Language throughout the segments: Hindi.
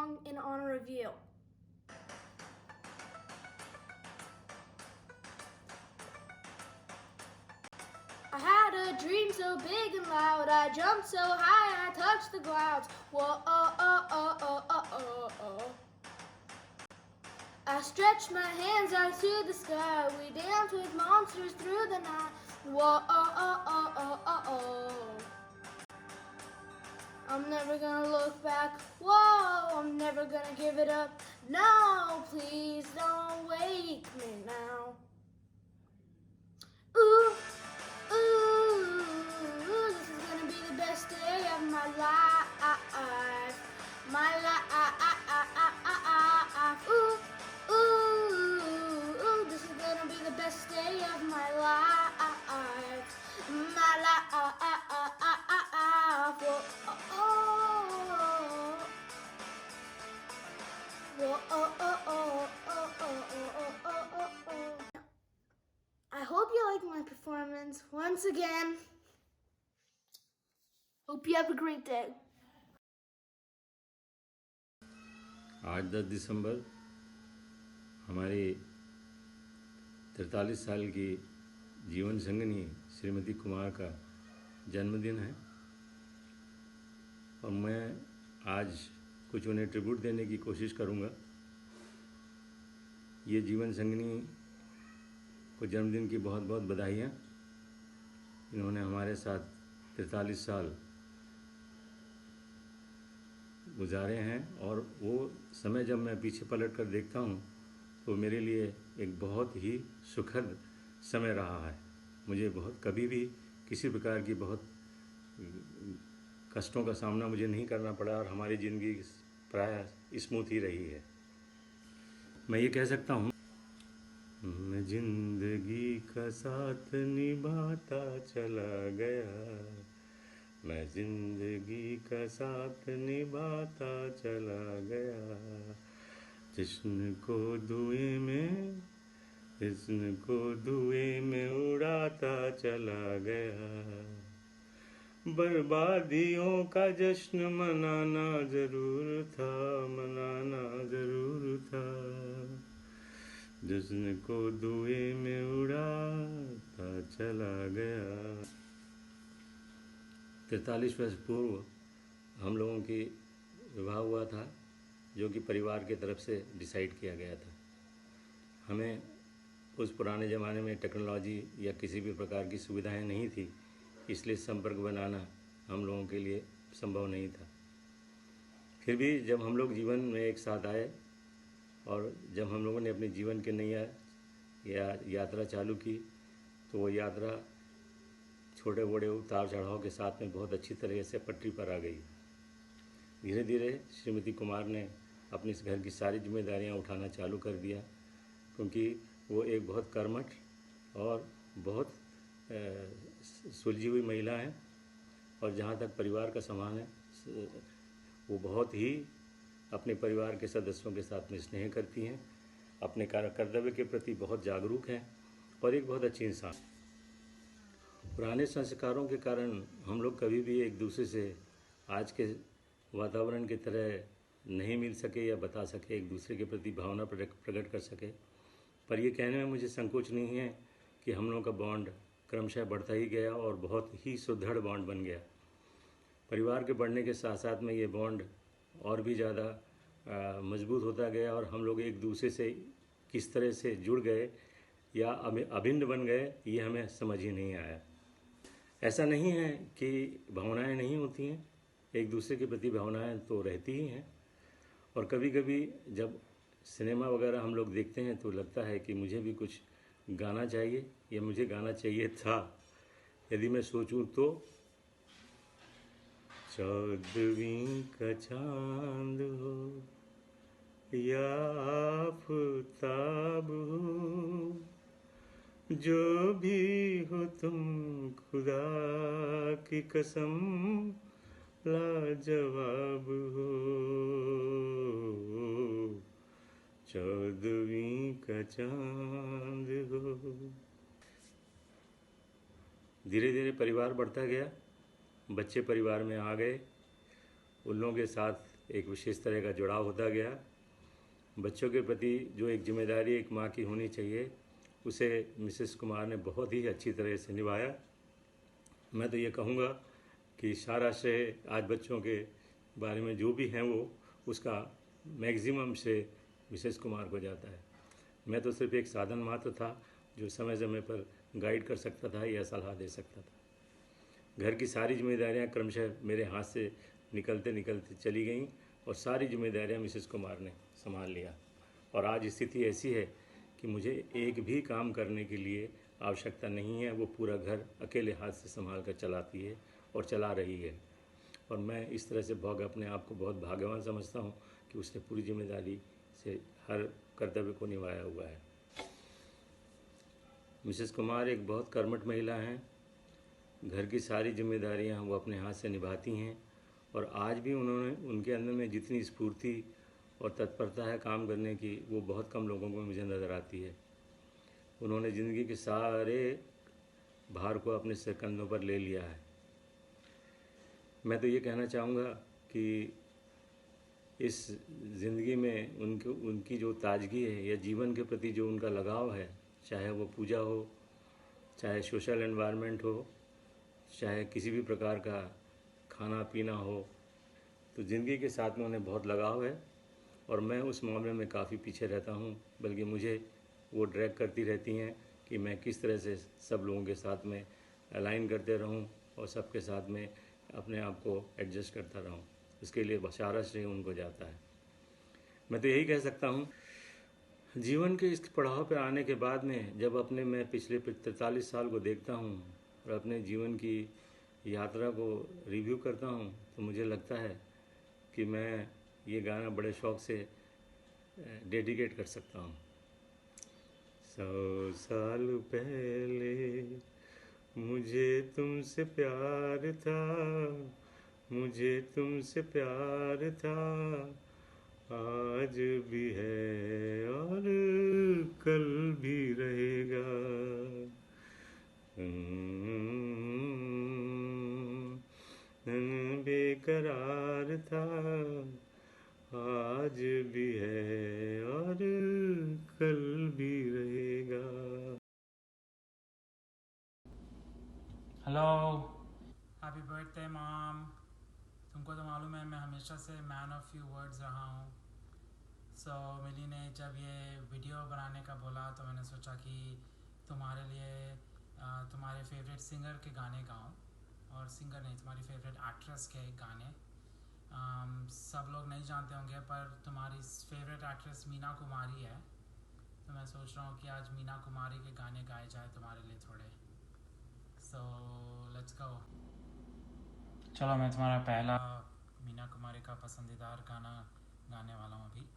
song in honor of you. I had a dream so big and loud, I jumped so high, I touched the clouds. Whoa, oh, oh, oh, oh, oh, oh, oh. I stretched my hands out to the sky, we danced with monsters through the night. Whoa, oh, oh, oh, oh, oh, oh. I'm never gonna look back, whoa, I'm never gonna give it up. No, please don't wake me now. Ooh, ooh, this is gonna be the best day of my life. My life. Ooh, ooh, this is gonna be the best day of my life. My life. I hope you like my performance once again. Hope you have a great day. आज 10 दिसंबर हमारी 43 साल की जीवन संगिनी श्रीमती कुमार का जन्मदिन है और मैं आज कुछ उन्हें ट्रिब्यूट देने की कोशिश करूंगा। ये जीवन संगिनी को जन्मदिन की बहुत बहुत बधाइयाँ। इन्होंने हमारे साथ 43 साल गुजारे हैं और वो समय जब मैं पीछे पलट कर देखता हूँ तो मेरे लिए एक बहुत ही सुखद समय रहा है। मुझे बहुत कभी भी किसी प्रकार की बहुत कष्टों का सामना मुझे नहीं करना पड़ा और हमारी ज़िंदगी प्रायः स्मूथ ही रही है। मैं ये कह सकता हूँ, मैं जिंदगी का साथ निभाता चला गया, मैं जिंदगी का साथ निभाता चला गया, जश्न को धुएं में उड़ाता चला गया। बर्बादियों का जश्न मनाना जरूर था, जश्न को धुएं में उड़ाता चला गया। 43 वर्ष पूर्व हम लोगों की विवाह हुआ था, जो कि परिवार की तरफ से डिसाइड किया गया था। हमें उस पुराने ज़माने में टेक्नोलॉजी या किसी भी प्रकार की सुविधाएं नहीं थी, इसलिए संपर्क बनाना हम लोगों के लिए संभव नहीं था। फिर भी जब हम लोग जीवन में एक साथ आए और जब हम लोगों ने अपने जीवन की नई यात्रा चालू की, तो वो यात्रा छोटे बड़े उतार चढ़ाव के साथ में बहुत अच्छी तरह से पटरी पर आ गई। धीरे धीरे श्रीमती कुमार ने अपने इस घर की सारी जिम्मेदारियां उठाना चालू कर दिया, क्योंकि वो एक बहुत कर्मठ और बहुत सुलझी हुई महिला हैं और जहाँ तक परिवार का सामान है वो बहुत ही अपने परिवार के सदस्यों के साथ में स्नेह करती हैं, अपने कर्तव्य के प्रति बहुत जागरूक हैं और एक बहुत अच्छी इंसान। पुराने संस्कारों के कारण हम लोग कभी भी एक दूसरे से आज के वातावरण की तरह नहीं मिल सके या बता सके, एक दूसरे के प्रति भावना प्रकट कर सके। पर ये कहने में मुझे संकोच नहीं है कि हम लोगों का बॉन्ड क्रमशः बढ़ता ही गया और बहुत ही सुदृढ़ बॉन्ड बन गया। परिवार के बढ़ने के साथ साथ में ये बॉन्ड और भी ज़्यादा मजबूत होता गया और हम लोग एक दूसरे से किस तरह से जुड़ गए या अभिन्न बन गए, ये हमें समझ ही नहीं आया। ऐसा नहीं है कि भावनाएं नहीं होती हैं, एक दूसरे के प्रति भावनाएं तो रहती ही हैं। और कभी कभी जब सिनेमा वगैरह हम लोग देखते हैं तो लगता है कि मुझे भी कुछ गाना चाहिए या मुझे गाना चाहिए था। यदि मैं सोचूं तो 14वीं का चांद हो या आफताब हो, जो भी हो तुम खुदा की कसम लाजवाब हो, 14वीं का चांद हो। धीरे धीरे परिवार बढ़ता गया, बच्चे परिवार में आ गए, उन लोगों के साथ एक विशेष तरह का जुड़ाव होता गया। बच्चों के प्रति जो एक जिम्मेदारी एक माँ की होनी चाहिए, उसे मिसेस कुमार ने बहुत ही अच्छी तरह से निभाया। मैं तो ये कहूँगा कि सारा श्रेय आज बच्चों के बारे में जो भी हैं वो उसका मैक्सिमम श्रेय मिसेस कुमार को जाता है। मैं तो सिर्फ एक साधन मात्र था जो समय समय पर गाइड कर सकता था या सलाह दे सकता था। घर की सारी जिम्मेदारियां क्रमशः मेरे हाथ से निकलते निकलते चली गईं और सारी जिम्मेदारियां मिसेस कुमार ने संभाल लिया। और आज स्थिति ऐसी है कि मुझे एक भी काम करने के लिए आवश्यकता नहीं है। वो पूरा घर अकेले हाथ से संभाल कर चलाती है और चला रही है। और मैं इस तरह से अपने आप को बहुत भाग्यवान समझता हूँ कि उसने पूरी जिम्मेदारी से हर कर्तव्य को निभाया हुआ है। मिसेस कुमार एक बहुत कर्मठ महिला हैं। घर की सारी जिम्मेदारियां वो अपने हाथ से निभाती हैं और आज भी उनके अंदर में जितनी स्फूर्ति और तत्परता है काम करने की, वो बहुत कम लोगों को मुझे नज़र आती है। उन्होंने ज़िंदगी के सारे भार को अपने सिर कंधों पर ले लिया है। मैं तो ये कहना चाहूँगा कि इस ज़िंदगी में उनकी जो ताजगी है या जीवन के प्रति जो उनका लगाव है, चाहे वो पूजा हो, चाहे सोशल एनवायरनमेंट हो, चाहे किसी भी प्रकार का खाना पीना हो, तो ज़िंदगी के साथ में उन्हें बहुत लगाव है। और मैं उस मामले में काफ़ी पीछे रहता हूँ, बल्कि मुझे वो ड्रैग करती रहती हैं कि मैं किस तरह से सब लोगों के साथ में अलाइन करते रहूँ और सबके साथ में अपने आप को एडजस्ट करता रहूँ। इसके लिए सारा श्रेय उनको जाता है। मैं तो यही कह सकता हूँ, जीवन के इस पड़ाव पर आने के बाद में जब मैं पिछले 43 साल को देखता हूँ और अपने जीवन की यात्रा को रिव्यू करता हूँ, तो मुझे लगता है कि मैं ये गाना बड़े शौक़ से डेडिकेट कर सकता हूँ। 100 साल पहले मुझे तुमसे प्यार था, मुझे तुमसे प्यार था, आज भी है और कल भी रहेगा। बेकरार था, आज भी है और कल भी रहेगा। Hello, happy birthday mom. तुमको तो मालूम है मैं हमेशा से मैन ऑफ फ्यू वर्ड्स रहा हूँ। सो मिली ने जब ये वीडियो बनाने का बोला तो मैंने सोचा कि तुम्हारे लिए तुम्हारे फेवरेट सिंगर के गाने गाऊँ, और सिंगर नहीं, तुम्हारी फेवरेट एक्ट्रेस के गाने। सब लोग नहीं जानते होंगे पर तुम्हारी फेवरेट एक्ट्रेस मीना कुमारी है, तो मैं सोच रहा हूँ कि आज मीना कुमारी के गाने गाए जाए तुम्हारे लिए थोड़े। So let's go. चलो मैं तुम्हारा पहला मीना कुमारी का पसंदीदा गाना गाने वाला हूँ अभी।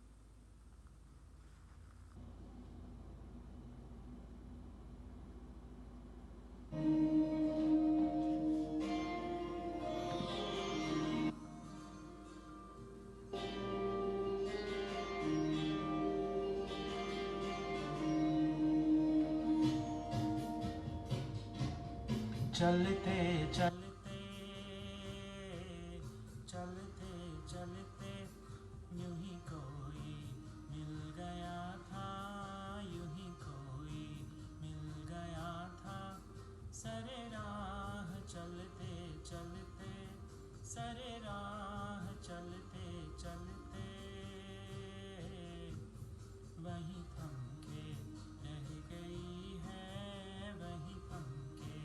चलते चलते चलते चलते यूं ही कोई मिल गया था, यूं ही कोई मिल गया था। सरे राह चलते चलते, सरे राह चलते चलते वहीं थम के रह गई है, वहीं थम के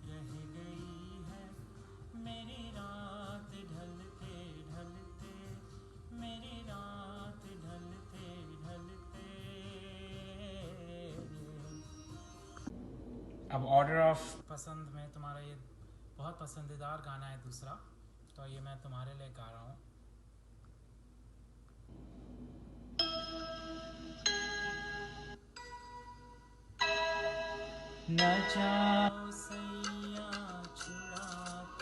रह गई है। मेरी रात ढलते ढलते, मेरी रात ढलते ढलते। अब ऑर्डर ऑफ पसंद में तुम्हारा ये बहुत पसंदीदा गाना है दूसरा, तो ये मैं तुम्हारे लिए गा रहा हूँ। न जाओ सैया छुड़ा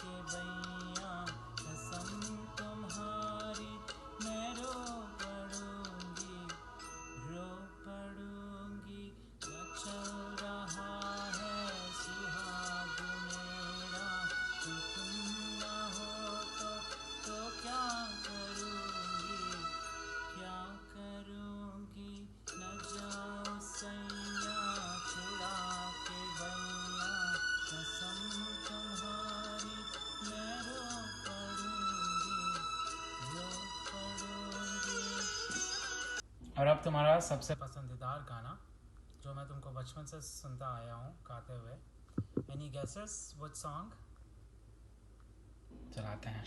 के बैया, कसम तुम्हारी मैं रो पड़ूंगी, रो पड़ूंगी। न चल रहा है सुहाग मेरा, तो तुम न हो तो क्या करूंगी। और अब तुम्हारा सबसे पसंदीदा गाना जो मैं तुमको बचपन से सुनता आया हूँ गाते हुए. Any guesses what song? चलाते हैं.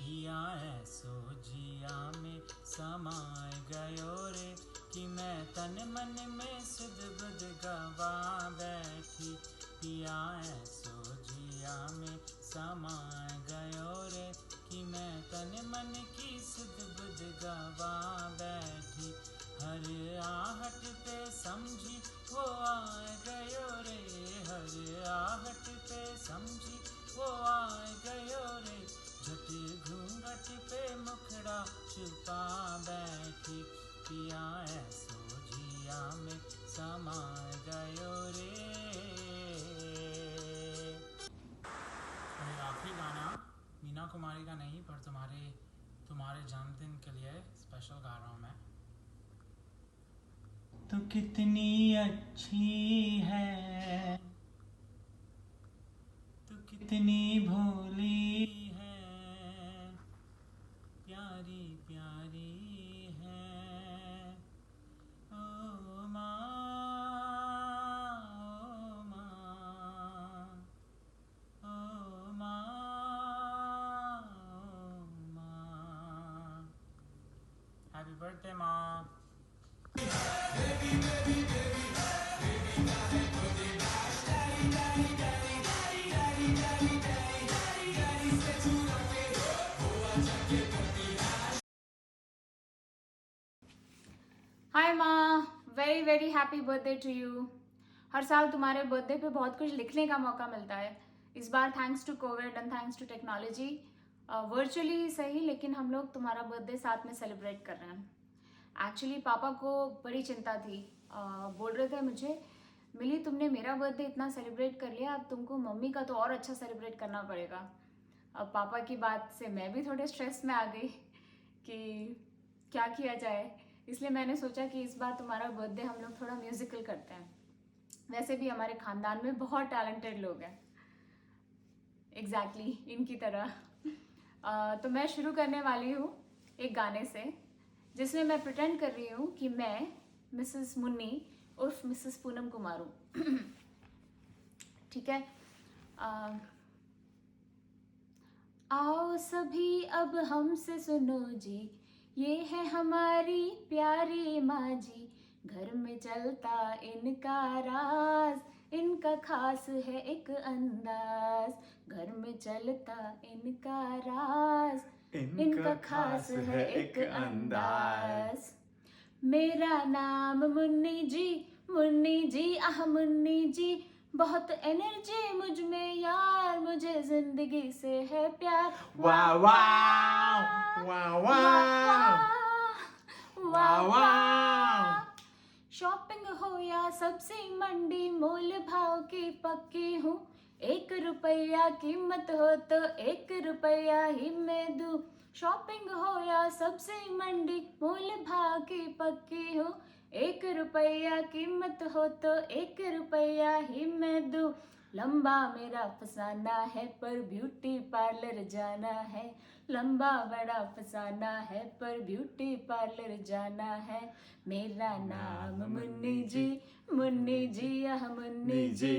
पिया ऐसो जिया में समाय गयो रे कि मैं तन मन में सुध बुध गवा बैठी. पिया ऐसो जिया में समाय गयो रे कि मैं तन मन की सुध बुध गवा बैठी. हर आहट पे समझी वो आए गयो रे. हर आहट पे समझी वो आए गयो रे. झट घूंघट पे मुखड़ा छुपा बैठी. पिया ऐसो जिया में समा गयो रे. और ये आखिरी गाना मीना कुमारी का नहीं पर तुम्हारे जन्मदिन के लिए स्पेशल गा रहा हूँ मैं. तो कितनी अच्छी है, तो कितनी भोली है, प्यारी प्यारी है. ओ माँ, ओ माँ, ओ माँ, ओ माँ. हैप्पी बर्थडे माँ. हाय माँ, very very happy birthday to you. हर साल तुम्हारे बर्थडे पे बहुत कुछ लिखने का मौका मिलता है. इस बार thanks to covid and thanks to technology virtually सही, लेकिन हम लोग तुम्हारा बर्थडे साथ में सेलिब्रेट कर रहे हैं. एक्चुअली पापा को बड़ी चिंता थी. बोल रहे थे मुझे, मिली तुमने मेरा बर्थडे इतना सेलिब्रेट कर लिया, अब तुमको मम्मी का तो और अच्छा सेलिब्रेट करना पड़ेगा. अब पापा की बात से मैं भी थोड़े स्ट्रेस में आ गई कि क्या किया जाए. इसलिए मैंने सोचा कि इस बार तुम्हारा बर्थडे हम लोग थोड़ा म्यूजिकल करते हैं. वैसे भी हमारे खानदान में बहुत टैलेंटेड लोग हैं, एग्जैक्टली इनकी तरह. तो मैं शुरू करने वाली हूँ एक गाने से जिसमें मैं प्रिटेंड कर रही हूँ कि मैं मिसेस मुन्नी उर्फ मिसेस पूनम कुमार हूँ. ठीक है. आओ सभी अब हमसे सुनो जी, ये है हमारी प्यारी माँ जी. घर में चलता इनका राज, इनका खास है एक अंदाज. घर में चलता इनका राज, इनका खास है एक अंदाज. मेरा नाम मुन्नी जी आह मुन्नी जी. बहुत एनर्जी मुझ में यार, मुझे जिंदगी से है प्यार. वाह वाह वाह वाह वाह वाह. शॉपिंग हो या सब्जी मंडी, मोल भाव की पक्की हूँ. 1 रुपया कीमत हो तो 1 रुपया ही मैं दूँ. शॉपिंग हो या सब्जी मंडी, मोल भाव की पक्की हूँ. 1 रुपया कीमत हो तो 1 रुपया ही मैं दूँ. लंबा मेरा फसाना है पर ब्यूटी पार्लर जाना है. लंबा बड़ा फसाना है पर ब्यूटी पार्लर जाना है. मेरा नाम मुन्नी जी यह मुन्नी जी.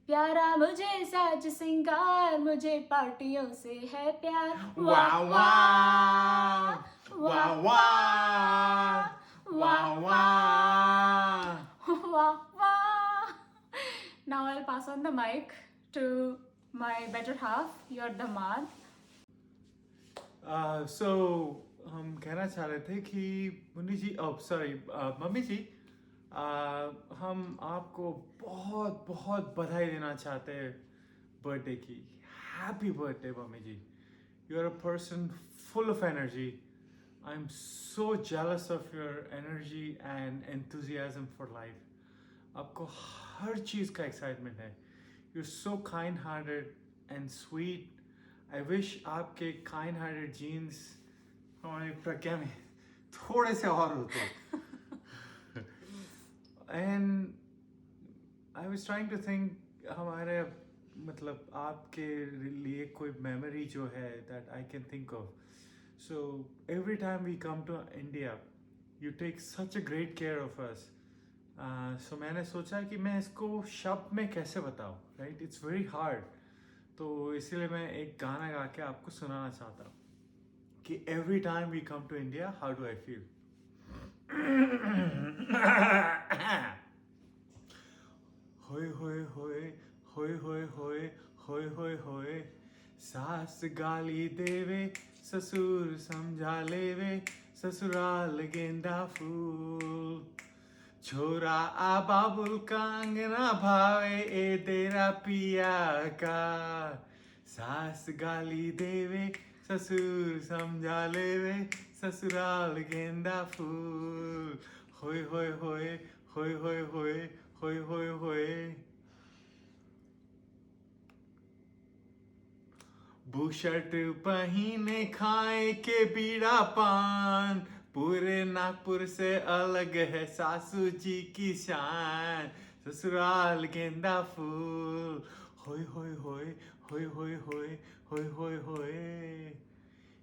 प्यारा मुझे साज सिंगार, मुझे पार्टियों से है प्यार. वाह वाह वाह वाह वाह वाह. Wah, wah. Now I'll pass on the mic to my better half, your damad. So हम कहना चाह रहे थे कि मुन्नी जी, सॉरी मम्मी जी, हम आपको बहुत बहुत बधाई देना चाहते हैं बर्थडे की. Happy birthday mummy ji. You are a person full of energy. I am so jealous of your energy and enthusiasm for life. आपको हर चीज़ का एक्साइटमेंट है. You are so kind hearted and sweet. I wish आपके काइंड हार्टेड जीन्स हमारी प्रज्ञा में थोड़े से और होते. And I was trying to think हमारे मतलब आपके लिए कोई मेमोरी जो है that I can think of. So every time we come to India you take such a great care of us. So मैंने सोचा कि मैं इसको शब्द में कैसे बताऊँ, राइट? It's very hard. तो इसीलिए मैं एक गाना गा के आपको सुनाना चाहता हूँ कि every time we come to India how do I feel. होए होए होए होए होए होए होए होए होए, सास गाली देवे ससुर समझा लेवे, ससुराल गेंदा फूल. छोरा आ बाबुल का अंगना भावे ए तेरा पिया का. सास गाली देवे ससुर समझा लेवे, ससुराल गेंदा फूल. होए होए होए होए होए होए होए होए होए. बुशर्ट पहने खाए के बीड़ा पान, पूरे नागपुर से अलग है सासू जी की शान. ससुराल गेंदा फूल. होए होए होए होए होए होए होए होए होए.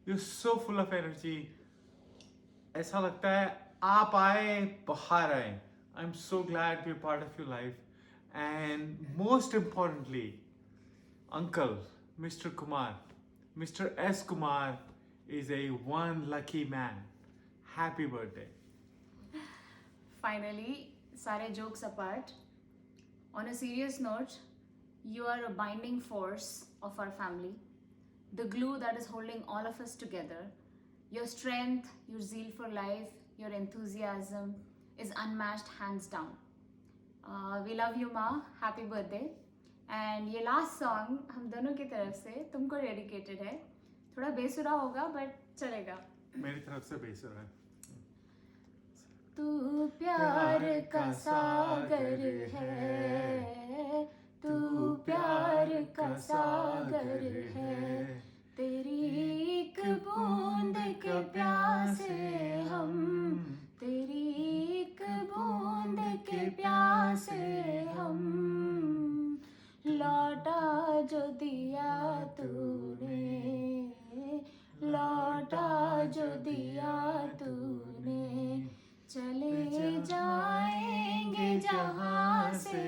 You so full of energy. ऐसा लगता है आप आए बाहर आए. I am so glad be part of your life. And most importantly Uncle, Mr. Kumar, Mr. S. Kumar is a one lucky man. Happy birthday. Finally, सारे jokes apart, on a serious note, you are a binding force of our family, the glue that is holding all of us together. Your strength, your zeal for life, your enthusiasm is unmatched, hands down. We love you, Ma. Happy birthday. And ये लास्ट सॉन्ग हम दोनों की तरफ से तुमको डेडिकेटेड है. थोड़ा बेसुरा होगा बट चलेगा. मेरी तरफ से बेसुरा है. तू प्यार का सागर है, तू प्यार का सागर है, तेरी एक बूंद के प्यासे हम, तेरी एक बूंद के प्यासे हम. लौटा जो दिया तूने, लौटा जो दिया तूने, चले जाएंगे जहाँ से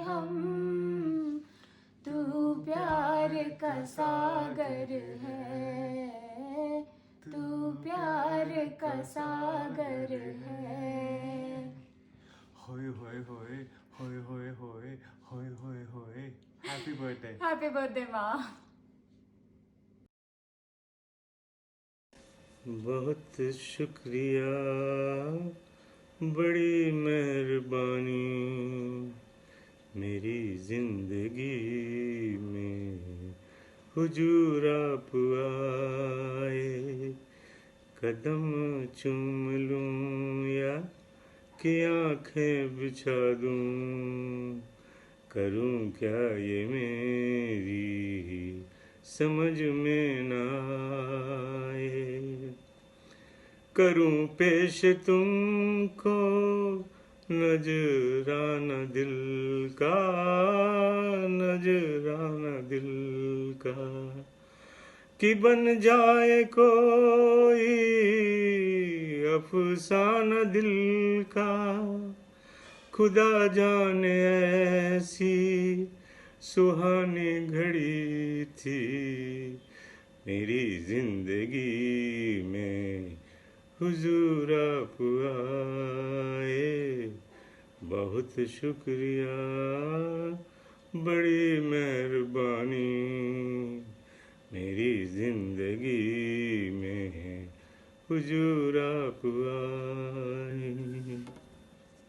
हम. तू प्यार का सागर है, तू प्यार का सागर है. होए होए होए होए होए होए होए होए होए. Happy birthday. हैप्पी बर्थडे माँ. बहुत शुक्रिया, बड़ी मेहरबानी, मेरी जिंदगी में हुजूर आप आए. कदम चूम लूं या कि आंखें बिछा दूं, करूं क्या ये मेरी समझ में ना आए. करूं पेश तुमको नजराना दिल का, नजराना दिल का, कि बन जाए कोई अफसाना दिल का. खुदा जाने ऐसी सुहानी घड़ी थी मेरी जिंदगी में, हुजूर आप आए. बहुत शुक्रिया, बड़ी मेहरबानी, मेरी जिंदगी में हुजूर आप आए.